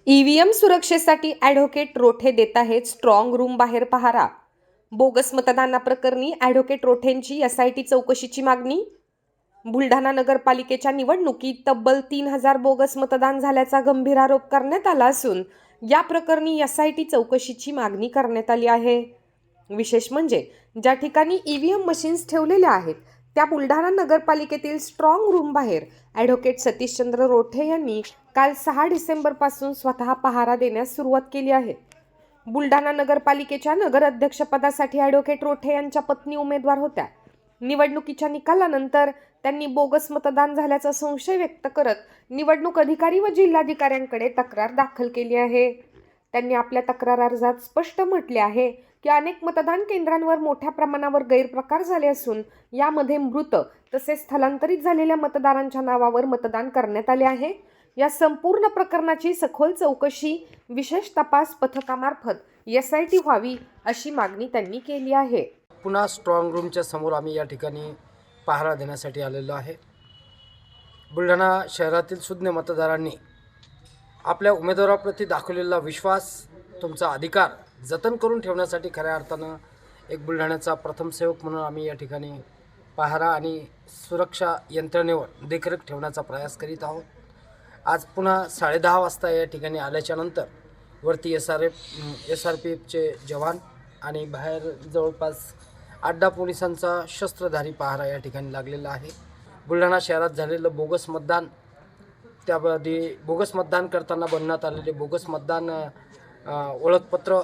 EVM सुरक्षेसाठी advocate Rothe देत आहेत स्ट्रॉंग रूम बाहेर पहारा. बोगस मतदानाप्रकरणी ॲडव्होकेट रोठेंची एसआयटी चौकशीची मागणी. बुलढाणा नगरपालिकेच्या निवडणुकीत तब्बल 3,000 बोगस मतदान झाल्याचा गंभीर आरोप करण्यात आला असून या प्रकरणी एसआयटी चौकशीची मागणी करण्यात आली आहे. विशेष म्हणजे ज्या ठिकाणी ईव्हीएम मशीन्स ठेवलेल्या आहेत त्या बुलढाणा नगरपालिकेतील स्ट्रॉंग रूम बाहेर ॲडव्होकेट सतीशचंद्र रोठे यांनी काल 6 डिसेंबरपासून स्वतः पहारा देण्यास सुरुवात केली आहे. बुलढाणा नगरपालिकेच्या नगराध्यक्षपदासाठी ॲडव्होकेट रोठे यांच्या पत्नी उमेदवार होत्या. निवडणुकीच्या निकालानंतर त्यांनी बोगस मतदान झाल्याचा संशय व्यक्त करत निवडणूक अधिकारी व जिल्हाधिकाऱ्यांकडे तक्रार दाखल केली आहे. त्यांनी आपल्या तक्रार अर्जात स्पष्ट म्हटले आहे की अनेक मतदान केंद्रांवर मोठ्या प्रमाणावर गैरप्रकार झाले असून यामध्ये मृत तसेच स्थलांतरित झालेल्या मतदारांच्या नावावर मतदान करण्यात आले आहे. या संपूर्ण प्रकरणाची सखोल चौकशी विशेष तपास पथकामार्फत एसआयटी व्हावी अशी मागणी त्यांनी केली आहे. पुन्हा स्ट्रॉंग रूमच्या समोर आम्ही या ठिकाणी पहारा देण्यासाठी आलेलो आहे. बुलढाणा शहरातील सुज्ञ मतदारांनी आपल्या उमेदवाराप्रती दाखवलेला विश्वास, तुमचा अधिकार जतन करून ठेवण्यासाठी खऱ्या अर्थानं एक बुलढाण्याचा प्रथम सेवक म्हणून आम्ही या ठिकाणी पहारा आणि सुरक्षा यंत्रणेवर देखरेख ठेवण्याचा प्रयास करीत आहोत. आज पुन्हा 10:30 वाजता या ठिकाणी आल्याच्यानंतर वरती SRPFचे जवान आणि बाहेर जवळपास 8-10 पोलिसांचा शस्त्रधारी पहारा या ठिकाणी लागलेला आहे. बुलढाणा शहरात झालेलं बोगस मतदान, त्यामध्ये बोगस मतदान करताना बनवण्यात आलेले बोगस मतदान ओळखपत्र,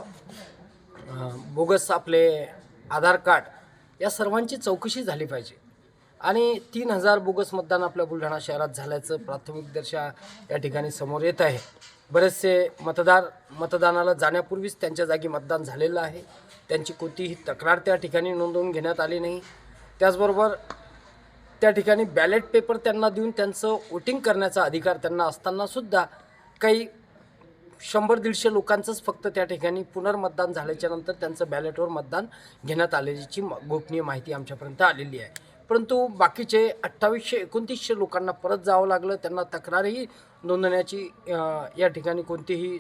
बोगस आपले आधार कार्ड, या सर्वांची चौकशी झाली पाहिजे. आणि 3,000 बोगस मतदान आपल्या बुलढाणा शहरात झाल्याचं प्राथमिकदर्शा या ठिकाणी समोर येत आहे. बरेचसे मतदानाला जाण्यापूर्वीच त्यांच्या जागी मतदान झालेलं आहे. त्यांची कोणतीही तक्रार त्या ठिकाणी नोंदवून घेण्यात आली नाही. त्याचबरोबर त्या ठिकाणी बॅलेट पेपर त्यांना देऊन त्यांचं वोटिंग करण्याचा अधिकार त्यांना असतानासुद्धा काही 100-150 लोकांचंच फक्त त्या ठिकाणी पुनर्मतदान झाल्याच्यानंतर त्यांचं बॅलेटवर मतदान घेण्यात आल्याची गोपनीय माहिती आमच्यापर्यंत आलेली आहे. परंतु बाकीचे 2800-2900 लोकांना परत जावं लागलं. त्यांना तक्रारही नोंदवण्याची या ठिकाणी कोणतीही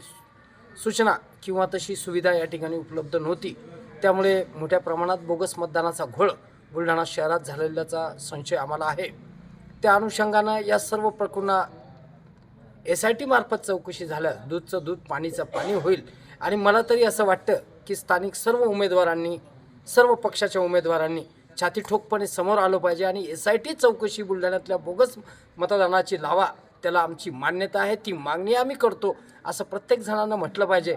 सूचना किंवा तशी सुविधा या ठिकाणी उपलब्ध नव्हती. त्यामुळे मोठ्या प्रमाणात बोगस मतदानाचा घोळ बुलढाणा शहरात झालेल्याचा संशय आम्हाला आहे. त्या अनुषंगानं या सर्व प्रकरणा SIT मार्फत चौकशी झाल्यास दूधचं दूध पाणीचं पाणी होईल. आणि मला तरी असं वाटतं की स्थानिक सर्व उमेदवारांनी, सर्व पक्षाच्या उमेदवारांनी छाती ठोकपणे समोर आलं पाहिजे आणि SIT चौकशी बुलढाण्यातल्या बोगस मतदानाची लावा, त्याला आमची मान्यता आहे, ती मागणी आम्ही करतो असं प्रत्येक जणांना म्हटलं पाहिजे.